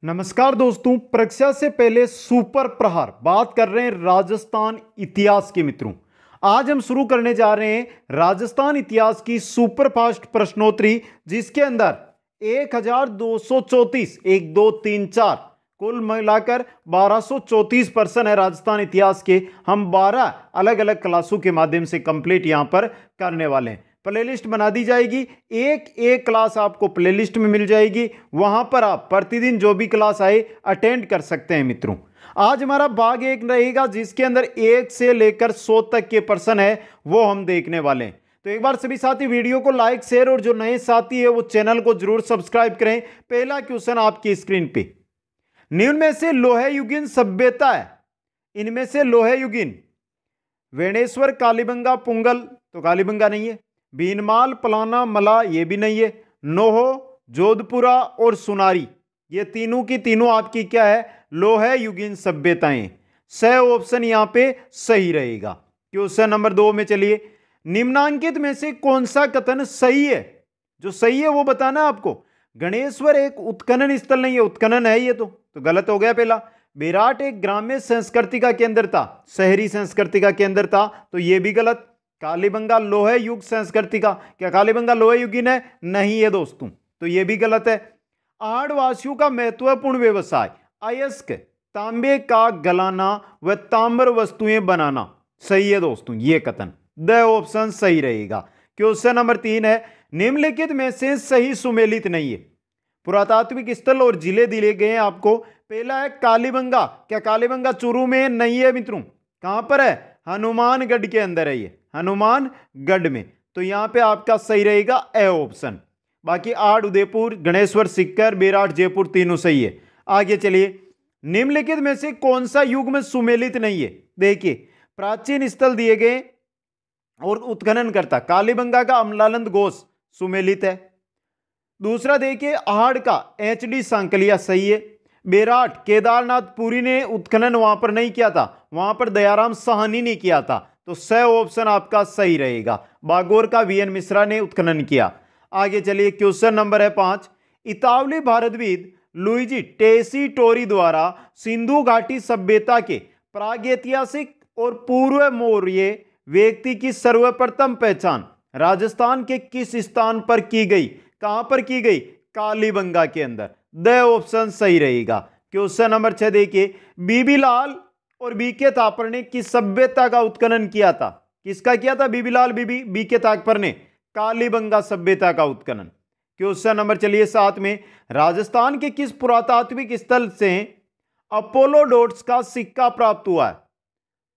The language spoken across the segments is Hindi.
नमस्कार दोस्तों, परीक्षा से पहले सुपर प्रहार बात कर रहे हैं राजस्थान इतिहास के मित्रों। आज हम शुरू करने जा रहे हैं राजस्थान इतिहास की सुपर फास्ट प्रश्नोत्तरी, जिसके अंदर 1234 1 2 3 4 कुल मिलाकर 1234 प्रश्न है राजस्थान इतिहास के। हम 12 अलग अलग क्लासों के माध्यम से कंप्लीट यहां पर करने वाले हैं। प्लेलिस्ट बना दी जाएगी, एक एक क्लास आपको प्लेलिस्ट में मिल जाएगी, वहां पर आप प्रतिदिन जो भी क्लास आए अटेंड कर सकते हैं मित्रों। आज हमारा भाग 1 रहेगा, जिसके अंदर 1 से लेकर 100 तक के प्रश्न है वो हम देखने वाले हैं। तो एक बार सभी साथी वीडियो को लाइक शेयर और जो नए साथी है वो चैनल को जरूर सब्सक्राइब करें। पहला क्वेश्चन आपकी स्क्रीन पे, निम्न में से लोहे युगीन सभ्यता है, इनमें से लोहे युगीन वेणेश्वर, कालीबंगा, पुंगल तो कालीबंगा नहीं है, भीनमाल, पलाना, मला ये भी नहीं है, नोहो, जोधपुरा और सुनारी ये तीनों की तीनों आपकी क्या है, लोहे युगीन सभ्यताएं। सही ऑप्शन यहां पे सही रहेगा। क्वेश्चन नंबर 2 में चलिए, निम्नांकित में से कौन सा कथन सही है? जो सही है वो बताना आपको। गणेश्वर एक उत्खनन स्थल नहीं है, उत्खनन है ये तो गलत हो गया पहला। विराट एक ग्राम्य संस्कृति का केंद्र था, शहरी संस्कृति का केंद्र था, तो ये भी गलत। कालीबंगा लोहे युग संस्कृति का, क्या कालीबंगा लोहे युगीन है? नहीं है दोस्तों, तो ये भी गलत है। आड़वासियों का महत्वपूर्ण व्यवसाय अयस्क, तांबे का गलाना व ताम्र वस्तुएं बनाना, सही है दोस्तों ये कथन। द ऑप्शन सही रहेगा। क्वेश्चन नंबर 3 है, निम्नलिखित में से सही सुमेलित नहीं है। पुरातात्विक स्थल और जिले दिए गए हैं आपको। पहला है कालीबंगा, क्या कालीबंगा चूरू में? नहीं है मित्रों। कहां पर है? हनुमानगढ़ के अंदर है ये, हनुमानगढ़ में, तो यहां पे आपका सही रहेगा ए ऑप्शन। बाकी आड़, उदयपुर, गणेश्वर, सिक्कर, बेराट, जयपुर तीनों सही है। आगे चलिए, निम्नलिखित में से कौन सा युग में सुमेलित नहीं है? देखिए, प्राचीन स्थल दिए गए और उत्खनन करता, कालीबंगा का अमलानंद घोष सुमेलित है। दूसरा देखिए, आहड़ का एचडी सांकलिया सही है। बेराट, केदारनाथ पुरी ने उत्खनन वहां पर नहीं किया था, वहां पर दयाराम साहनी ने किया था, तो सही ऑप्शन आपका सही रहेगा। बागोर का वीएन मिश्रा ने उत्खनन किया। आगे चलिए, क्वेश्चन नंबर है 5, इतावली भारतविद लुइजी टेसीटोरी द्वारा सिंधु घाटी सभ्यता के प्रागैतिहासिक और पूर्व मौर्य व्यक्ति की सर्वप्रथम पहचान राजस्थान के किस स्थान पर की गई? कहां पर की गई? कालीबंगा के अंदर। द ऑप्शन सही रहेगा। क्वेश्चन नंबर 6 देखिए, बीबी लाल और बीके थापर ने किस सभ्यता का उत्खनन किया था? किसका किया था? बीबी लाल, बीके थापर ने कालीबंगा सभ्यता का उत्खनन। क्वेश्चन नंबर चलिए 7 में, राजस्थान के किस पुरातात्विक स्थल से अपोलोडोट्स का सिक्का प्राप्त हुआ है?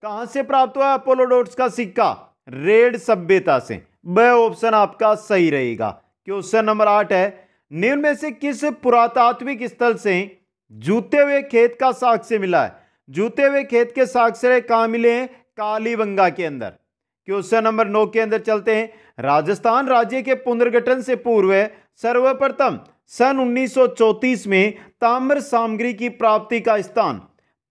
कहां से प्राप्त हुआ है अपोलोडोट्स का सिक्का? रेड सभ्यता से। ब ऑप्शन आपका सही रहेगा। क्वेश्चन नंबर 8 है, निम्न में से किस पुरातात्विक स्थल से जूते हुए खेत का साक्ष्य मिला है? जूते हुए खेत के साक्ष्य कहां मिले हैं? कालीबंगा के अंदर। क्वेश्चन नंबर 9 के अंदर चलते हैं, राजस्थान राज्य के पुनर्गठन से पूर्व सर्वप्रथम सन 1934 में ताम्र सामग्री की प्राप्ति का स्थान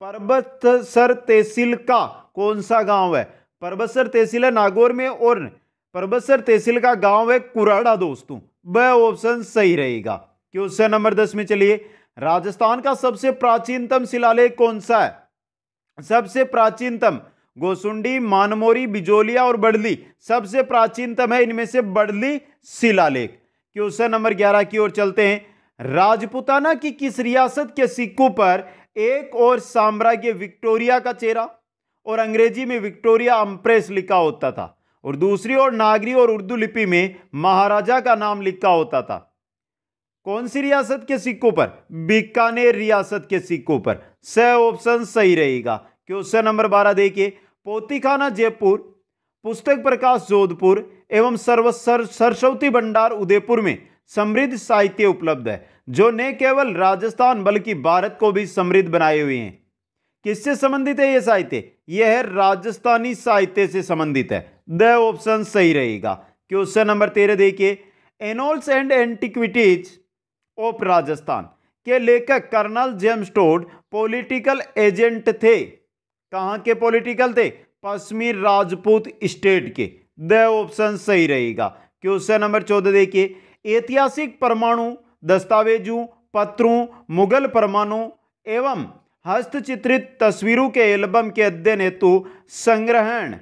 परबतसर तहसील का कौन सा गांव है? परबतसर तहसील है नागौर में, और परबतसर तहसील का गांव है कुराड़ा दोस्तों। ब ऑप्शन सही रहेगा। क्वेश्चन नंबर 10 में चलिए, राजस्थान का सबसे प्राचीनतम शिलालेख कौन सा है? सबसे प्राचीनतम गोसुंडी, मानमोरी, बिजोलिया और बड़ली सबसे प्राचीनतम है, इनमें से बड़ली शिलालेख। क्वेश्चन नंबर 11 की ओर चलते हैं, राजपुताना की किस रियासत के सिक्कों पर एक और साम्राज्य विक्टोरिया का चेहरा और अंग्रेजी में विक्टोरिया एम्प्रेस लिखा होता था, और दूसरी ओर नागरी और उर्दू लिपि में महाराजा का नाम लिखा होता था? कौन सी रियासत के सिक्कों पर? बीकानेर रियासत के सिक्कों पर। सही ऑप्शन सही रहेगा। क्वेश्चन नंबर 12 देखिए, पोतीखाना जयपुर, पुस्तक प्रकाश जोधपुर एवं सरस्वती भंडार उदयपुर में समृद्ध साहित्य उपलब्ध है, जो न केवल राजस्थान बल्कि भारत को भी समृद्ध बनाए हुए हैं। किससे संबंधित है यह साहित्य? यह है राजस्थानी साहित्य से संबंधित है। द ऑप्शन सही रहेगा। क्वेश्चन नंबर 13 देखिए, annals and antiquities of Rajasthan के लेखक colonel James Tod political agent थे। कहां के पॉलिटिकल थे? पश्चिमी राजपूत स्टेट के। द ऑप्शन सही रहेगा। क्वेश्चन नंबर 14 देखिए, ऐतिहासिक परमाणु दस्तावेजों पत्रों, मुगल परमाणु एवं हस्तचित्रित तस्वीरों के एल्बम के अध्ययन हेतु संग्रहण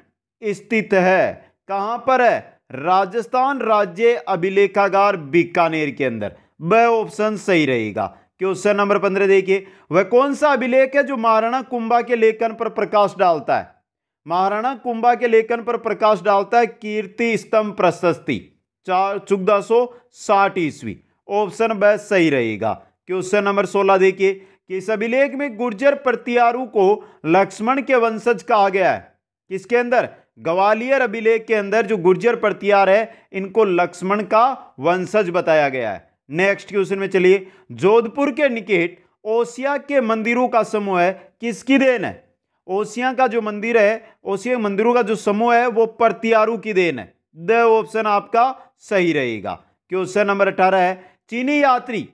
स्थित है। कहां पर है? राजस्थान राज्य अभिलेखागार बीकानेर के अंदर। वह ऑप्शन सही रहेगा। क्वेश्चन नंबर 15 देखिए, वह कौन सा अभिलेख है जो महाराणा कुंभा के लेखन पर प्रकाश डालता है? महाराणा कुंभा के लेखन पर प्रकाश डालता है कीर्ति स्तंभ प्रशस्ति 1460 ईस्वी। ऑप्शन ब सही रहेगा। क्वेश्चन नंबर 16 देखिए कि इस अभिलेख में गुर्जर प्रतिहारों को लक्ष्मण के वंशज कहा गया है। किसके अंदर? ग्वालियर अभिलेख के अंदर जो गुर्जर प्रतिहार है इनको लक्ष्मण का वंशज बताया गया है। नेक्स्ट क्वेश्चन में चलिए, जोधपुर के निकट ओसिया के मंदिरों का समूह है किसकी देन है? ओसिया का जो मंदिर है, ओसिया मंदिरों का जो समूह है वो प्रतिहारों की देन है। द ऑप्शन आपका सही रहेगा। क्वेश्चन नंबर 18 है, चीनी यात्री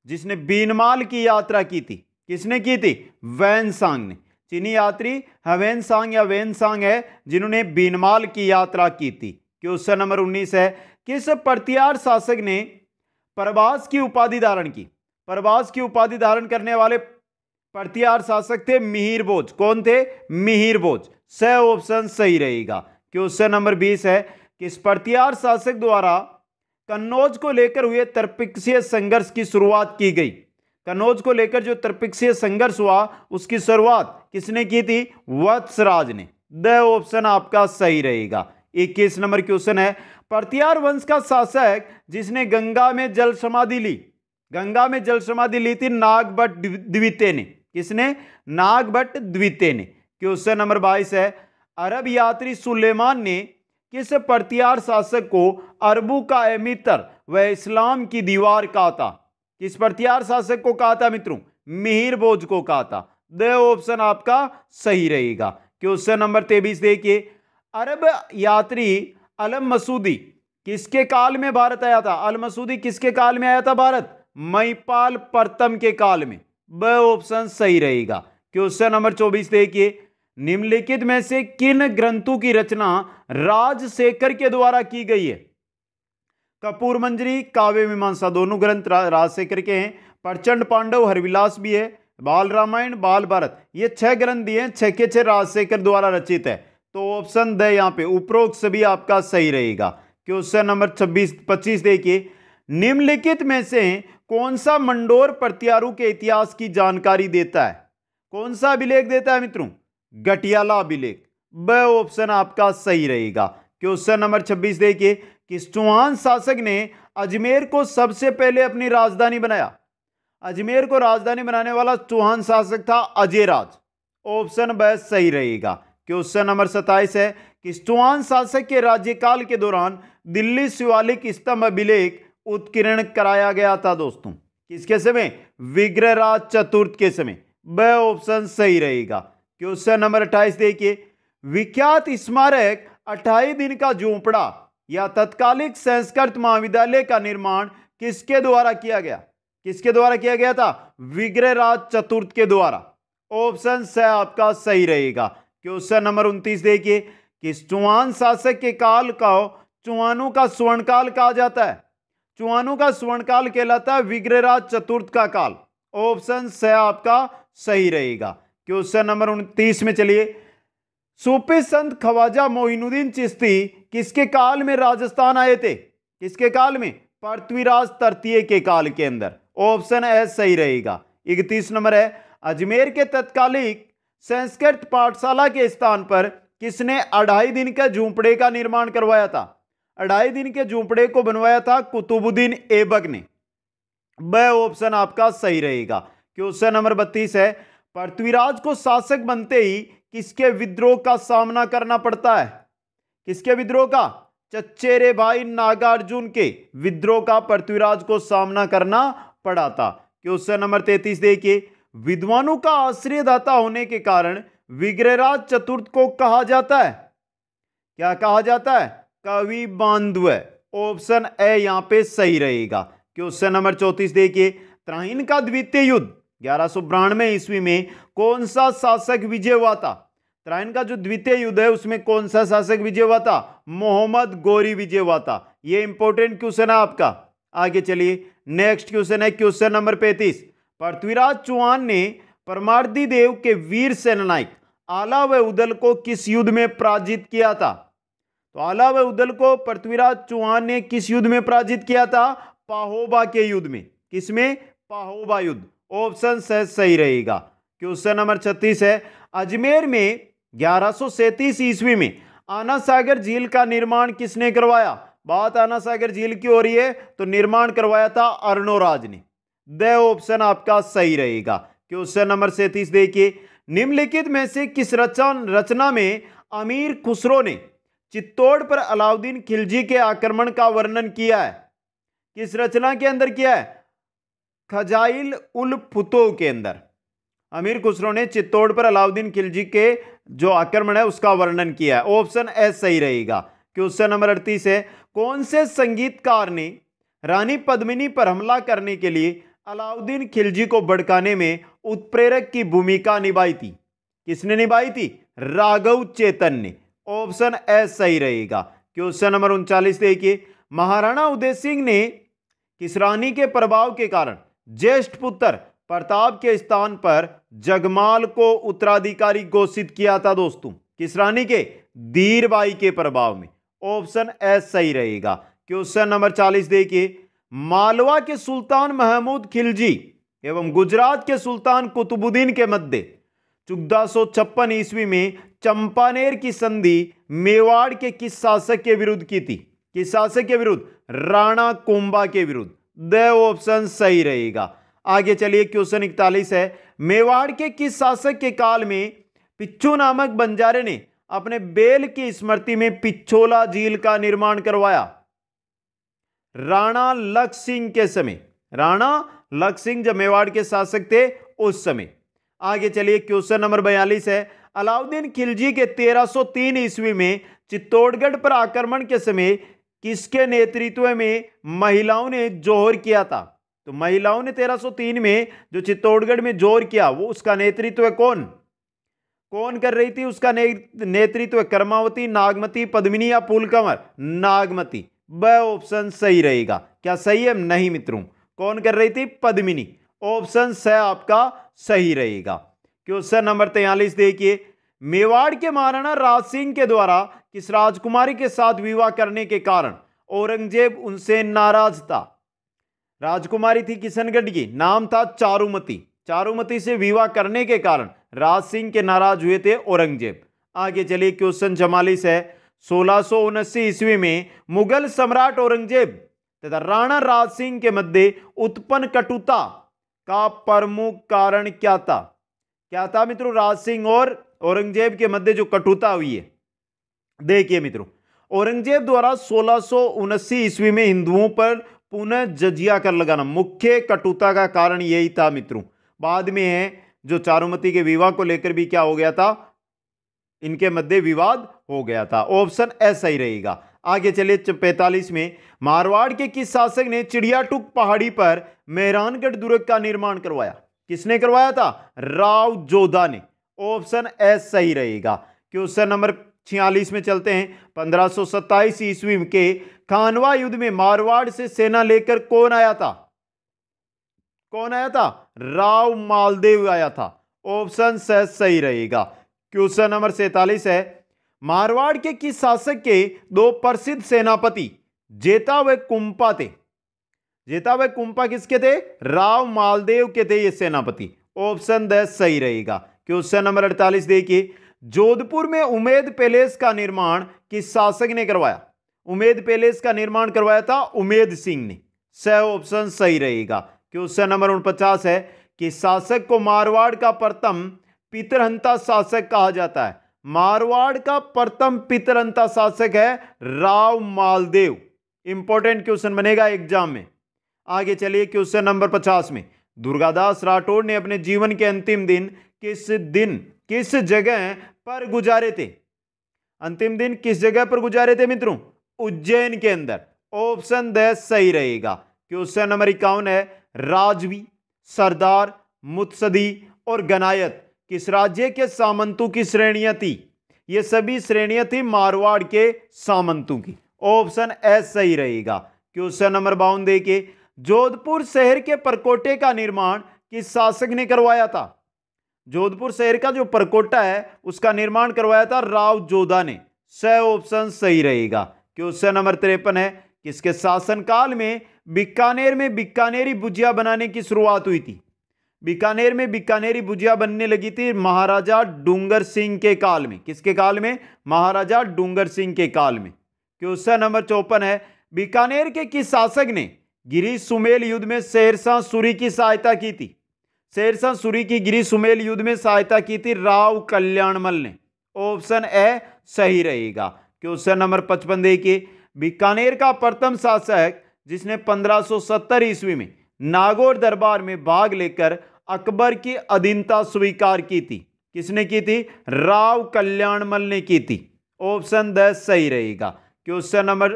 जिसने बीनमाल की यात्रा की थी, किसने की थी? वैनसांग ने। चीनी यात्री हवेनसांग या वेनसांग है जिन्होंने बीनमाल की यात्रा की थी। क्वेश्चन नंबर 19 है, किस प्रतिहार शासक ने प्रभास की उपाधि धारण की? प्रभास की उपाधि धारण करने वाले प्रतिहार शासक थे मिहिर भोज। कौन थे? मिहिर भोज। स ऑप्शन सही रहेगा। क्वेश्चन नंबर 20 है, किस प्रतिहार शासक द्वारा कन्नौज को लेकर हुए त्रिपिक्षीय संघर्ष की शुरुआत की गई? कन्नौज को लेकर जो त्रिपिक्षीय संघर्ष हुआ उसकी शुरुआत किसने की थी? वत्सराज ने। द ऑप्शन आपका सही रहेगा। 21 नंबर क्वेश्चन है, प्रतिहार वंश का शासक जिसने गंगा में जल समाधि ली, गंगा में जल समाधि ली थी नागभट्ट द्वितीय ने। किसने? नागभट्ट द्वितीय ने। क्वेश्चन नंबर 22 है, अरब यात्री सुलेमान ने किस प्रतिहार शासक को अरबों का एमीतर व इस्लाम की दीवार कहा था? किस प्रतिहार शासक को कहा था मित्रों? मिहिर भोज को कहा था। द ऑप्शन आपका सही रहेगा। क्वेश्चन नंबर 23 देखिए, अरब यात्री अलम मसूदी किसके काल में भारत आया था? अल मसूदी किसके काल में आया था भारत? महिपाल प्रथम के काल में। ब ऑप्शन सही रहेगा। क्वेश्चन नंबर 24 देखिए, निम्नलिखित में से किन ग्रंथों की रचना राजशेखर के द्वारा की गई है? कपूर मंजरी, काव्य मीमांसा दोनों ग्रंथ राजशेखर के हैं। प्रचंड पांडव, हरविलास भी है, बाल रामायण, बाल भारत, ये 6 ग्रंथ दिए हैं, 6 के 6 राजशेखर द्वारा रचित है। तो ऑप्शन द यहां पे उपरोक्त सभी आपका सही रहेगा। क्वेश्चन नंबर 25 देखिए, निम्नलिखित में से कौन सा मंडोर प्रतिहारों के इतिहास की जानकारी देता है? कौन सा अभिलेख देता है मित्रों? गटियाला अभिलेख। ब ऑप्शन आपका सही रहेगा। क्वेश्चन नंबर 26 देखिए, किस चौहान शासक ने अजमेर को सबसे पहले अपनी राजधानी बनाया? अजमेर को राजधानी बनाने वाला चौहान शासक था अजयराज। ऑप्शन ब सही रहेगा। क्वेश्चन नंबर 27 है, किस चौहान शासक के राज्यकाल के दौरान दिल्ली शिवालिक स्तंभ अभिलेख उत्कीर्ण कराया गया था दोस्तों? किसके समय? विग्रहराज चतुर्थ के समय। ब ऑप्शन सही रहेगा। क्वेश्चन नंबर 28 देखिए, विख्यात स्मारक 28 दिन का झोंपड़ा या तत्कालिक संस्कृत महाविद्यालय का निर्माण किसके द्वारा किया गया? किसके द्वारा किया गया था? विग्रहराज चतुर्थ के द्वारा। ऑप्शन स आपका सही रहेगा। क्वेश्चन नंबर 29 देखिए, किस चौहान शासक के काल का चौहानों का स्वर्णकाल कहा जाता है? चौहानों का स्वर्णकाल कहलाता है विग्रहराज चतुर्थ का काल। ऑप्शन स आपका सही रहेगा। क्वेश्चन नंबर 29 में चलिए, सूफी संत ख्वाजा मोइनुद्दीन चिश्ती किसके काल में राजस्थान आए थे? किसके काल में? पृथ्वीराज तृतीय के काल के अंदर। ऑप्शन ए सही रहेगा। 31 नंबर है, अजमेर के तत्कालिक संस्कृत पाठशाला के स्थान पर किसने 2.5 दिन का झोंपड़े का निर्माण करवाया था? 2.5 दिन के झोंपड़े को बनवाया था कुतुबुद्दीन ऐबक ने। ब ऑप्शन आपका सही रहेगा। क्वेश्चन नंबर 32 है, पृथ्वीराज को शासक बनते ही किसके विद्रोह का सामना करना पड़ता है? किसके विद्रोह का? चचेरे भाई नागार्जुन के विद्रोह का पृथ्वीराज को सामना करना पड़ा था। क्वेश्चन नंबर 33 देखिए, विद्वानों का आश्रयदाता होने के कारण विग्रहराज चतुर्थ को कहा जाता है? क्या कहा जाता है? कवि बांधव। ऑप्शन ए यहां पे सही रहेगा। क्वेश्चन नंबर 34 देखिए, त्राहिन का द्वितीय युद्ध 1192 ईस्वी में कौन सा शासक विजय हुआ था? त्राहिन का जो द्वितीय युद्ध है उसमें कौन सा शासक विजय हुआ था? मोहम्मद गोरी विजय हुआ था। यह इंपॉर्टेंट क्वेश्चन है आपका। आगे चलिए, नेक्स्ट क्वेश्चन है क्वेश्चन नंबर 35। पृथ्वीराज चौहान ने परमार्दी देव के वीर सेनानायक आला व उदल को किस युद्ध में पराजित किया था? तो आला व उदल को पृथ्वीराज चौहान ने किस युद्ध में पराजित किया था? पाहोबा के युद्ध में। किसमें? पाहोबा युद्ध। ऑप्शन सही रहेगा। क्वेश्चन नंबर 36 है अजमेर में 1137 ईस्वी में आना सागर झील का निर्माण किसने करवाया? बात आना सागर झील की हो रही है तो निर्माण करवाया था अर्णोराज ने। द ऑप्शन आपका सही रहेगा। क्वेश्चन नंबर 37 देखिए निम्नलिखित में से किस रचना में अमीर खुसरो ने चित्तौड़ पर अलाउद्दीन खिलजी के आक्रमण का वर्णन किया है? किस रचना के अंदर किया है? खजाइल उल फुतोह के अंदर अमीर खुसरो ने चित्तौड़ पर अलाउद्दीन खिलजी के जो आक्रमण है उसका वर्णन किया है। ऑप्शन सही रहेगा। क्वेश्चन नंबर 38 है कौन से संगीतकार ने रानी पद्मिनी पर हमला करने के लिए अलाउद्दीन खिलजी को भड़काने में उत्प्रेरक की भूमिका निभाई थी? किसने निभाई थी? राघव चेतन ने। ऑप्शन सही रहेगा। क्वेश्चन नंबर 39 देखिए महाराणा उदय सिंह ने किस रानी के प्रभाव के कारण ज्येष्ठ पुत्र प्रताप के स्थान पर जगमाल को उत्तराधिकारी घोषित किया था? दोस्तों किस रानी के? धीरबाई के प्रभाव में। ऑप्शन सही रहेगा। क्वेश्चन नंबर 40 देखिए मालवा के सुल्तान महमूद खिलजी एवं गुजरात के सुल्तान कुतुबुद्दीन के मध्य 1456 ईस्वी में चंपानेर की संधि मेवाड़ के किस शासक के विरुद्ध की थी? किस शासक के विरुद्ध? राणा कुंभा के विरुद्ध। द ऑप्शन सही रहेगा। आगे चलिए क्वेश्चन 41 है मेवाड़ के किस शासक के काल में पिच्चू नामक बंजारे ने अपने बेल की स्मृति में पिछोला झील का निर्माण करवाया? राणा लक्ष्य सिंह के समय। राणा लक्ष्य सिंह जब मेवाड़ के शासक थे उस समय। आगे चलिए क्वेश्चन नंबर 42 है अलाउद्दीन खिलजी के 1303 ईस्वी में चित्तौड़गढ़ पर आक्रमण के समय किसके नेतृत्व में महिलाओं ने जोहर किया था? तो महिलाओं ने 1303 में जो चित्तौड़गढ़ में जोहर किया वो उसका नेतृत्व कौन कर रही थी? उसका नेतृत्व कर्मावती, नागमती, पद्मिनी या फूलकंवर? नागमती। ब ऑप्शन सही रहेगा। क्या सही है? नहीं मित्रों। कौन कर रही थी? पद्मिनी। ऑप्शन स आपका सही रहेगा। क्वेश्चन नंबर 43 देखिए मेवाड़ के महाराणा राज सिंह के द्वारा किस राजकुमारी के साथ विवाह करने के कारण औरंगजेब उनसे नाराज था? राजकुमारी थी किशनगढ़ की, नाम था चारुमती। चारुमती से विवाह करने के कारण राज सिंह के नाराज हुए थे औरंगजेब। आगे चलिए क्वेश्चन 44 है 1679 ईस्वी में मुगल सम्राट औरंगजेब तथा राणा राज सिंह के मध्य उत्पन्न कटुता का प्रमुख कारण क्या था? क्या था मित्रों? राज सिंह और औरंगजेब के मध्य जो कटुता हुई है। देखिए मित्रों औरंगजेब द्वारा 1679 ईस्वी में हिंदुओं पर पुनः जजिया कर लगाना मुख्य कटुता का कारण यही था मित्रों। बाद में है जो चारुमती के विवाह को लेकर भी क्या हो गया था? इनके मध्य विवाद हो गया था। ऑप्शन सही रहेगा। आगे चलिए 45 में मारवाड़ के किस शासक ने चिड़ियाटुक पहाड़ी पर मेहरानगढ़ दुर्ग का निर्माण करवाया? किसने करवाया था? राव जोधा ने। ऑप्शन सही रहेगा। क्वेश्चन नंबर 46 में चलते हैं 1527 ईस्वी के खानवा युद्ध में मारवाड़ से सेना लेकर कौन आया था? कौन आया था? राव मालदेव आया था। ऑप्शन सही रहेगा। क्वेश्चन नंबर 47 है मारवाड़ के किस शासक के दो प्रसिद्ध सेनापति जेता व कुंपा थे? जेता व कुंपा किसके थे? राव मालदेव के थे ये सेनापति। ऑप्शन सही रहेगा। क्वेश्चन नंबर 48 देखिए जोधपुर में उमेद पैलेस का निर्माण किस शासक ने करवाया? उमेद पैलेस का निर्माण करवाया था उमेद सिंह ने। ऑप्शन सही रहेगा। क्वेश्चन नंबर 49 है कि शासक को मारवाड़ का प्रथम पितरहंता शासक कहा जाता है? मारवाड़ का प्रथम पितरहंता शासक है राव मालदेव। इंपॉर्टेंट क्वेश्चन बनेगा एग्जाम में। आगे चलिए क्वेश्चन नंबर 50 में दुर्गादास राठौड़ ने अपने जीवन के अंतिम दिन किस जगह पर गुजारे थे? अंतिम दिन किस जगह पर गुजारे थे मित्रों? उज्जैन के अंदर। ऑप्शन सही रहेगा। क्वेश्चन नंबर 51 है राजवी, सरदार, मुत्सदी और गनायत किस राज्य के सामंतों की श्रेणियां थी? ये सभी श्रेणियां थी मारवाड़ के सामंतों की। ऑप्शन सही रहेगा। क्वेश्चन नंबर 52 देखिए जोधपुर शहर के परकोटे का निर्माण किस शासक ने करवाया था? जोधपुर शहर का जो परकोटा है उसका निर्माण करवाया था राव जोधा ने। स ऑप्शन सही रहेगा। क्वेश्चन नंबर 53 है, किसके शासनकाल में बीकानेर में बीकानेरी भुजिया बनाने की शुरुआत हुई थी? बीकानेर में बीकानेरी भुजिया बनने लगी थी महाराजा डूंगर सिंह के काल में। किसके काल में? महाराजा डूंगर सिंह के काल में। क्वेश्चन नंबर 54 है, बीकानेर के किस शासक ने गिरी सुमेल युद्ध में शेरशाह सूरी की सहायता की थी? शेरशाह सूरी की गिरी सुमेल युद्ध में सहायता की थी राव कल्याणमल ने। ऑप्शन ए सही रहेगा। क्वेश्चन नंबर 55 देखिए, बीकानेर का प्रथम शासक जिसने 1570 ईस्वी में नागौर दरबार में भाग लेकर अकबर की अधीनता स्वीकार की थी, किसने की थी? राव कल्याणमल ने की थी। ऑप्शन 10 सही रहेगा। क्वेश्चन नंबर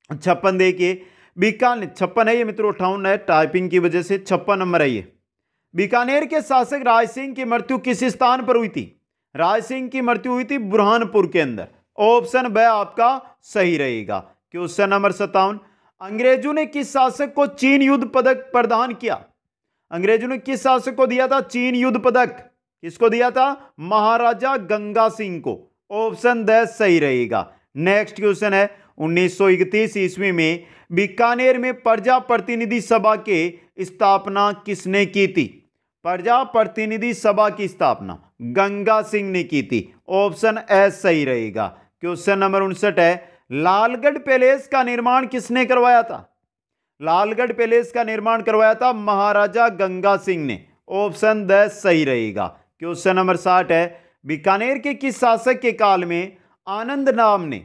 56 देखिए, बीकानेर 56 है ये मित्रों, 58 है टाइपिंग की वजह से 56 नंबर है ये। बीकानेर के शासक राय सिंह की मृत्यु किस स्थान पर हुई थी? राय सिंह की मृत्यु हुई थी बुरहानपुर के अंदर। ऑप्शन ब आपका सही रहेगा। क्वेश्चन नंबर 57, अंग्रेजों ने किस शासक को चीन युद्ध पदक प्रदान किया? अंग्रेजों ने किस शासक को दिया था चीन युद्ध पदक? किसको दिया था? महाराजा गंगा सिंह को। ऑप्शन 10 सही रहेगा। नेक्स्ट क्वेश्चन है, 1931 ईस्वी में बीकानेर में प्रजा प्रतिनिधि सभा के स्थापना किसने की थी? प्रजा प्रतिनिधि सभा की स्थापना गंगा सिंह ने की थी। ऑप्शन ए सही रहेगा। क्वेश्चन नंबर 59 है, लालगढ़ पैलेस का निर्माण किसने करवाया था? लालगढ़ पैलेस का निर्माण करवाया था महाराजा गंगा सिंह ने। ऑप्शन 10 सही रहेगा। क्वेश्चन नंबर 60 है, बीकानेर के किस शासक के काल में आनंद राम ने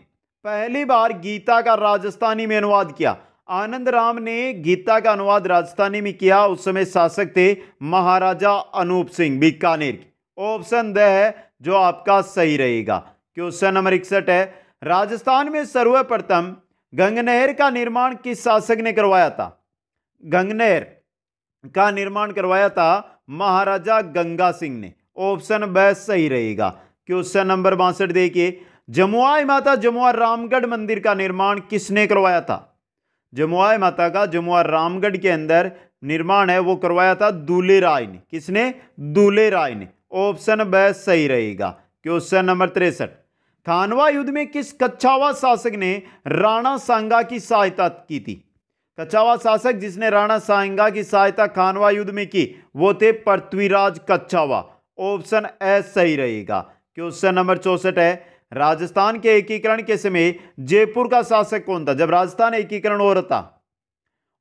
पहली बार गीता का राजस्थानी में अनुवाद किया? आनंद राम ने गीता का अनुवाद राजस्थानी में किया, उस समय शासक थे महाराजा अनूप सिंह बीकानेर के। ऑप्शन द है जो आपका सही रहेगा। क्वेश्चन नंबर 61 है, राजस्थान में सर्वप्रथम गंगनहर का निर्माण किस शासक ने करवाया था? गंगनहर का निर्माण करवाया था महाराजा गंगा सिंह ने। ऑप्शन ब सही रहेगा। क्वेश्चन नंबर 62 देखिए, जमुआई माता जमुआ रामगढ़ मंदिर का निर्माण किसने करवाया था? जमुआई माता का जमुआ रामगढ़ के अंदर निर्माण है वो करवाया था दूल्हे राय ने। किसने? दूल्हे राय ने। ऑप्शन ब सही रहेगा। क्वेश्चन नंबर 63, खानवा युद्ध में किस कच्छावा शासक ने राणा सांगा की सहायता की थी? कच्छावा शासक जिसने राणा सांगा की सहायता खानवा युद्ध में की वो थे पृथ्वीराज कच्छावा। ऑप्शन ए सही रहेगा। क्वेश्चन नंबर 64 है, राजस्थान के एकीकरण के समय जयपुर का शासक कौन था? जब राजस्थान एकीकरण हो रहा था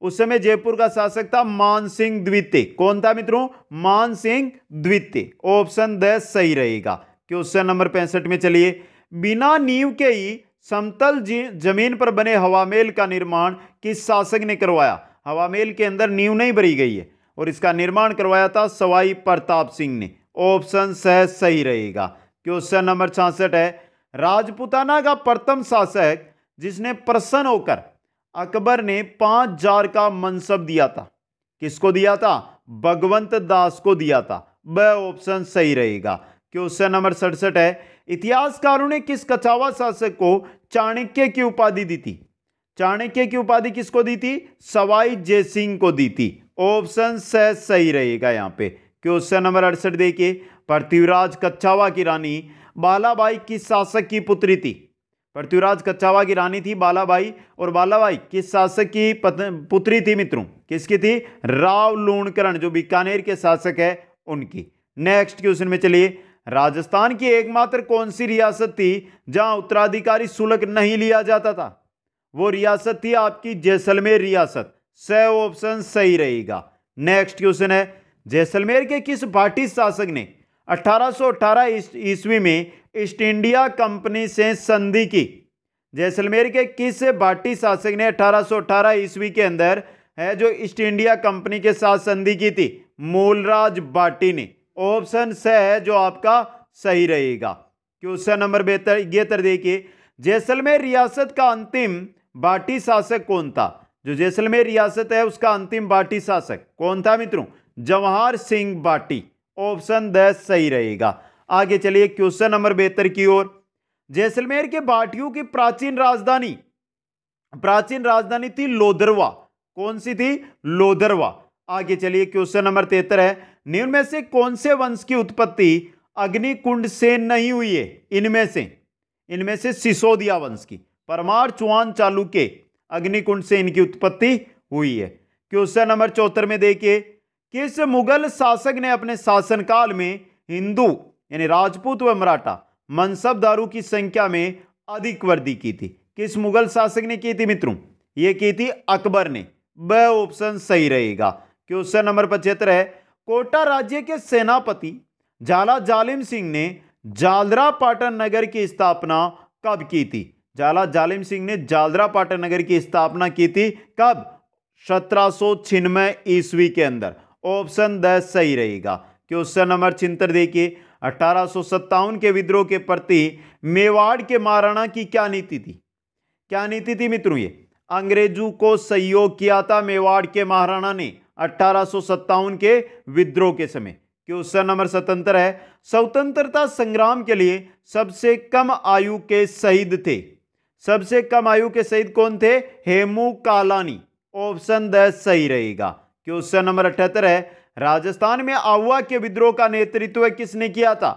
उस समय जयपुर का शासक था मान सिंह द्वितीय। कौन था मित्रों? मान सिंह द्वितीय। ऑप्शन 10 सही रहेगा। क्वेश्चन नंबर 65 में चलिए, बिना नींव के ही समतल जमीन पर बने हवामेल का निर्माण किस शासक ने करवाया? हवामेल के अंदर नींव नहीं भरी गई है और इसका निर्माण करवाया था सवाई प्रताप सिंह ने। ऑप्शन सही रहेगा। क्वेश्चन नंबर 66 है, राजपुताना का प्रथम शासक जिसने प्रसन्न होकर अकबर ने 5 जार का मनसब दिया था, किसको दिया था? भगवंत दास को दिया था। ब ऑप्शन सही रहेगा। क्वेश्चन नंबर 67 है, इतिहासकारों ने किस कछावा शासक को चाणक्य की उपाधि दी थी? चाणक्य की उपाधि किसको दी थी? सवाई जयसिंह को दी थी। ऑप्शन सही रहेगा यहां पे। क्वेश्चन नंबर 68 देखिए, पृथ्वीराज कच्छावा की रानी बालाबाई किस शासक की पुत्री थी? पृथ्वीराज कच्छावा की रानी थी बालाबाई, और बालाबाई किस शासक की पुत्री थी मित्रों? किसकी थी? राव लूणकरण जो बीकानेर के शासक है उनकी। नेक्स्ट क्वेश्चन में चलिए, राजस्थान की एकमात्र कौन सी रियासत थी जहां उत्तराधिकारी शुल्क नहीं लिया जाता था? वो रियासत थी आपकी जैसलमेर रियासत। ऑप्शन सही रहेगा। नेक्स्ट क्वेश्चन है, जैसलमेर के किस भाटी शासक ने 1818 ईस्वी में ईस्ट इंडिया कंपनी से संधि की? जैसलमेर के किस भाटी शासक ने 1818 ईस्वी के अंदर है जो ईस्ट इंडिया कंपनी के साथ संधि की थी? मूलराज भाटी ने। ऑप्शन है जो आपका सही रहेगा। क्वेश्चन नंबर 72 देखिए, जैसलमेर रियासत का अंतिम भाटी शासक कौन था? जो जैसलमेर रियासत है उसका अंतिम भाटी शासक कौन था मित्रों? जवाहर सिंह भाटी। ऑप्शन 10 सही रहेगा। आगे चलिए क्वेश्चन नंबर 72 की ओर, जैसलमेर के भाटियों की प्राचीन राजधानी थी लोधरवा। कौन सी थी? लोधरवा। आगे चलिए क्वेश्चन नंबर 73 है, निम्न में से कौन से वंश की उत्पत्ति अग्निकुंड से नहीं हुई है? इनमें से सिसोदिया वंश की, परमार, चौहान, चालुक्य, अग्निकुंड से इनकी उत्पत्ति हुई है। क्वेश्चन नंबर 74 में देखिए, किस मुगल शासक ने अपने शासनकाल में हिंदू यानी राजपूत व मराठा मनसबदारों की संख्या में अधिक वृद्धि की थी? किस मुगल शासक ने की थी मित्रों? यह की थी अकबर ने। ब ऑप्शन सही रहेगा। क्वेश्चन नंबर 75 है, कोटा राज्य के सेनापति झाला जालिम सिंह ने जालरा पाटन नगर की स्थापना कब की थी? झाला जालिम सिंह ने जालरा पाटन नगर की स्थापना की थी कब? 1796 ईस्वी के अंदर। ऑप्शन द सही रहेगा। क्वेश्चन नंबर 76 देखिए, 1857 के विद्रोह के प्रति मेवाड़ के महाराणा की क्या नीति थी? क्या नीति थी मित्रों? ये अंग्रेजों को सहयोग किया था मेवाड़ के महाराणा ने 1857 के विद्रोह के समय। क्वेश्चन नंबर 77 है, स्वतंत्रता संग्राम के लिए सबसे कम आयु के शहीद थे? सबसे कम आयु के शहीद कौन थे? हेमू कालानी। ऑप्शन द सही रहेगा। क्वेश्चन नंबर 78 है, राजस्थान में आहुआ के विद्रोह का नेतृत्व किसने किया था?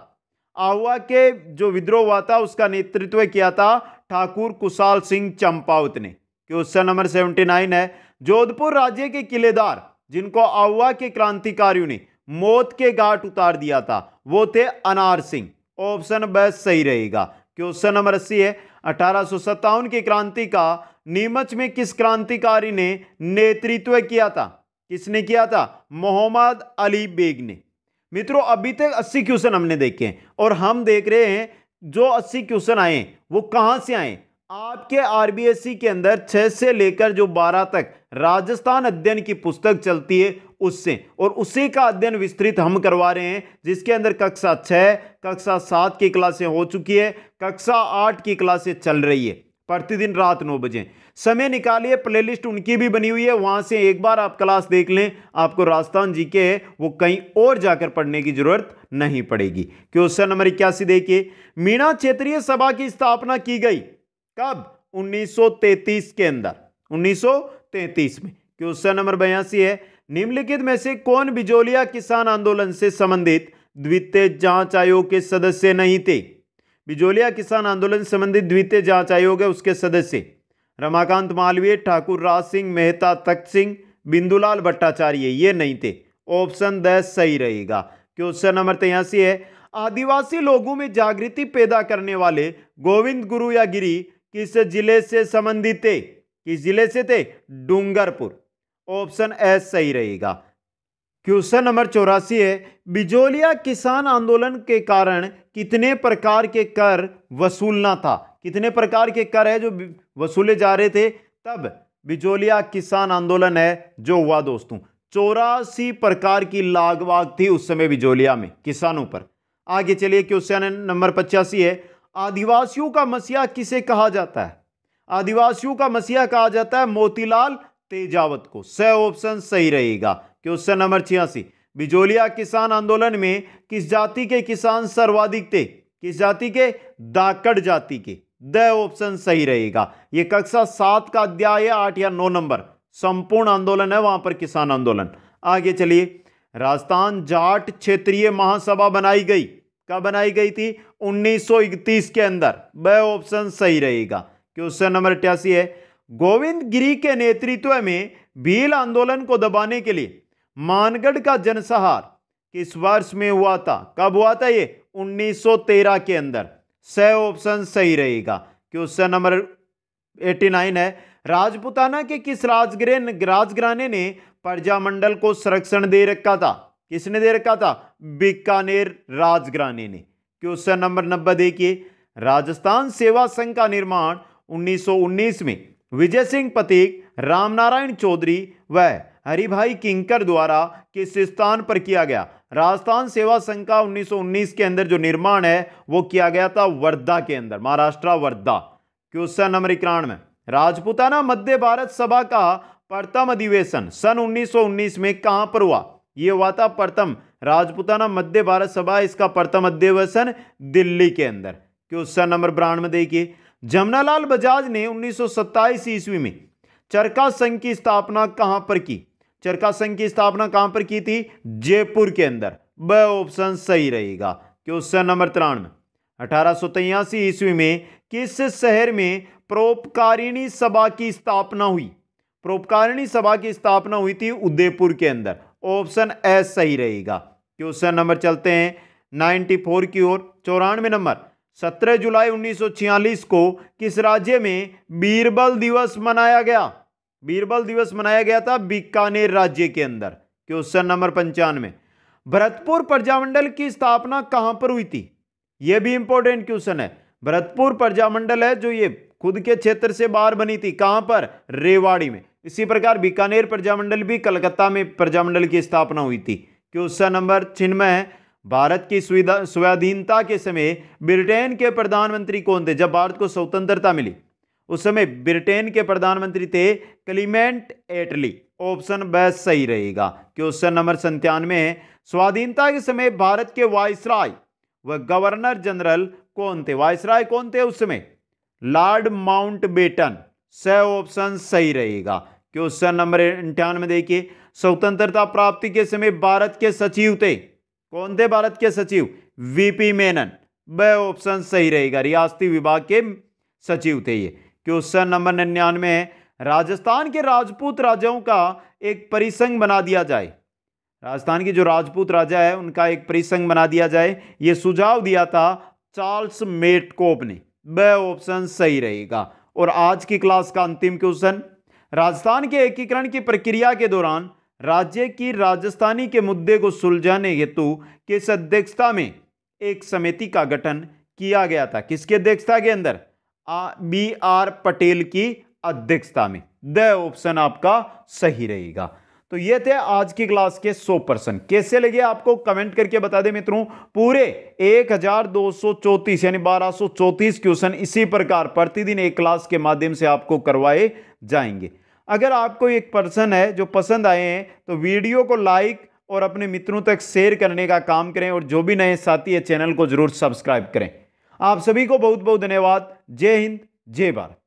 आहुआ के जो विद्रोह हुआ था उसका नेतृत्व किया था ठाकुर कुशाल सिंह चंपावत ने। क्वेश्चन नंबर 79 है, जोधपुर राज्य के किलेदार जिनको आहुआ के क्रांतिकारियों ने मौत के घाट उतार दिया था वो थे अनार सिंह। ऑप्शन ब सही रहेगा। क्वेश्चन नंबर 80 है, 1857 की क्रांति का नीमच में किस क्रांतिकारी ने नेतृत्व किया था? किसने किया था? मोहम्मद अली बेग ने। मित्रों अभी तक 80 क्वेश्चन हमने देखे हैं और हम देख रहे हैं जो 80 क्वेश्चन आए वो कहां से आए? आपके आरबीएससी के अंदर 6 से लेकर जो 12 तक राजस्थान अध्ययन की पुस्तक चलती है उससे, और उसी का अध्ययन विस्तृत हम करवा रहे हैं, जिसके अंदर कक्षा 6, कक्षा 7 की क्लासें हो चुकी है, कक्षा 8 की क्लासें चल रही है प्रतिदिन रात 9 बजे। समय निकालिए, प्लेलिस्ट उनकी भी बनी हुई है, वहां से एक बार आप क्लास देख लें, आपको राजस्थान जीके है वो कहीं और जाकर पढ़ने की जरूरत नहीं पड़ेगी। क्वेश्चन नंबर 81 देखिए, मीणा क्षेत्रीय सभा की स्थापना की गई कब? 1933 के अंदर, 1933 में। क्वेश्चन नंबर 82 है, निम्नलिखित में से कौन बिजोलिया किसान आंदोलन से संबंधित द्वितीय जांच आयोग के सदस्य नहीं थे? बिजोलिया किसान आंदोलन से संबंधित द्वितीय जांच आयोग है उसके सदस्य रमाकांत मालवीय, ठाकुर राज सिंह, मेहता तख्त सिंह, बिंदुलाल भट्टाचार्य, ये नहीं थे। ऑप्शन द सही रहेगा। क्वेश्चन नंबर 83 है, आदिवासी लोगों में जागृति पैदा करने वाले गोविंद गुरु या गिरी किस जिले से संबंधित थे? किस जिले से थे? डूंगरपुर। ऑप्शन एस सही रहेगा। क्वेश्चन नंबर 84 है, बिजोलिया किसान आंदोलन के कारण कितने प्रकार के कर वसूलना था? कितने प्रकार के कर है जो वसूले जा रहे थे तब बिजोलिया किसान आंदोलन है जो हुआ दोस्तों? 84 प्रकार की लागवाग थी उस समय बिजोलिया में किसानों पर। आगे चलिए क्वेश्चन नंबर 85 है, आदिवासियों का मसीहा किसे कहा जाता है? आदिवासियों का मसीहा कहा जाता है मोतीलाल तेजावत को। स ऑप्शन सही रहेगा। क्वेश्चन नंबर 86, बिजोलिया किसान आंदोलन में किस जाति के किसान सर्वाधिक थे? किस जाति के? दाकड़ जाति के। द ऑप्शन सही रहेगा। यह कक्षा 7 का अध्याय है, 8 या 9 नंबर संपूर्ण आंदोलन है वहां पर किसान आंदोलन। आगे चलिए, राजस्थान जाट क्षेत्रीय महासभा बनाई गई कब बनाई गई थी? 1931 के अंदर। ब ऑप्शन सही रहेगा। क्वेश्चन नंबर 88 है, गोविंद गिरी के नेतृत्व में भील आंदोलन को दबाने के लिए मानगढ़ का जनसंहार किस वर्ष में हुआ था? कब हुआ था ये? 1913 के अंदर। स ऑप्शन सही रहेगा। क्वेश्चन नंबर 89 है, राजपुताना के किस राजघराने ने प्रजामंडल को संरक्षण दे रखा था? किसने दे रखा था? बीकानेर राजघराने ने। क्वेश्चन नंबर 90 देखिए, राजस्थान सेवा संघ का निर्माण 1919 में विजय सिंह पथिक, रामनारायण चौधरी व हरिभाई किंकर द्वारा किस स्थान पर किया गया? राजस्थान सेवा संघ का 1919 के अंदर जो निर्माण है वो किया गया था वर्धा के अंदर, महाराष्ट्र वर्धा। क्वेश्चन नंबर 91, राजपुताना मध्य भारत सभा का प्रथम अधिवेशन सन 1919 में कहां पर हुआ? यह हुआ था प्रथम राजपुताना मध्य भारत सभा, इसका प्रथम अधिवेशन दिल्ली के अंदर। क्वेश्चन नंबर 92 देखिए, जमनालाल बजाज ने 1927 ईस्वी में चरखा संघ की स्थापना कहां पर की? चरखा संघ की स्थापना कहां पर की थी? जयपुर के अंदर। ब ऑप्शन सही रहेगा। क्वेश्चन नंबर 93, 1883 ईस्वी में किस शहर में परोपकारिणी सभा की स्थापना हुई? परोपकारिणी सभा की स्थापना हुई थी उदयपुर के अंदर। ऑप्शन ए सही रहेगा। क्वेश्चन नंबर चलते हैं 94 की ओर। 94 नंबर, 17 जुलाई 1946 को किस राज्य में बीरबल दिवस मनाया गया? बीरबल दिवस मनाया गया था बीकानेर राज्य के अंदर। क्वेश्चन नंबर 95, भरतपुर प्रजामंडल की स्थापना कहां पर हुई थी? यह भी इंपॉर्टेंट क्वेश्चन है। भरतपुर प्रजामंडल है जो ये खुद के क्षेत्र से बाहर बनी थी, कहां पर? रेवाड़ी में। इसी प्रकार बीकानेर प्रजामंडल भी कलकत्ता में प्रजामंडल की स्थापना हुई थी। क्वेश्चन नंबर 96, भारत की स्वाधीनता के समय ब्रिटेन के प्रधानमंत्री कौन थे? जब भारत को स्वतंत्रता मिली उस समय ब्रिटेन के प्रधानमंत्री थे क्लीमेंट एटली। ऑप्शन बी सही रहेगा। क्वेश्चन नंबर 97, स्वाधीनता के समय भारत के वायसराय व गवर्नर जनरल कौन थे? वायसराय कौन थे उस समय? Lord Mountbatten. से ऑप्शन सही रहेगा। क्वेश्चन नंबर 98 देखिए, स्वतंत्रता प्राप्ति के समय भारत के सचिव थे, कौन थे भारत के सचिव? वीपी मेनन। ब ऑप्शन सही रहेगा, रियासती विभाग के सचिव थे ये। क्वेश्चन नंबर 99, राजस्थान के राजपूत राजाओं का एक परिसंघ बना दिया जाए। राजस्थान के जो राजपूत राजा है उनका एक परिसंघ बना दिया जाए, यह सुझाव दिया था चार्ल्स मेटकोप ने। ब ऑप्शन सही रहेगा। और आज की क्लास का अंतिम क्वेश्चन, राजस्थान के एकीकरण की प्रक्रिया के दौरान राज्य की राजस्थानी के मुद्दे को सुलझाने हेतु किस अध्यक्षता में एक समिति का गठन किया गया था? किसकी अध्यक्षता के अंदर? BR पटेल की अध्यक्षता में। द ऑप्शन आपका सही रहेगा। तो ये थे आज की क्लास के 100 प्रश्न। कैसे लगे आपको कमेंट करके बता दें मित्रों। पूरे 1234 यानी 1234 क्वेश्चन इसी प्रकार प्रतिदिन एक क्लास के माध्यम से आपको करवाए जाएंगे। अगर आपको एक पर्सन है जो पसंद आए हैं तो वीडियो को लाइक और अपने मित्रों तक शेयर करने का काम करें, और जो भी नए साथी है चैनल को जरूर सब्सक्राइब करें। आप सभी को बहुत बहुत धन्यवाद। जय हिंद, जय भारत।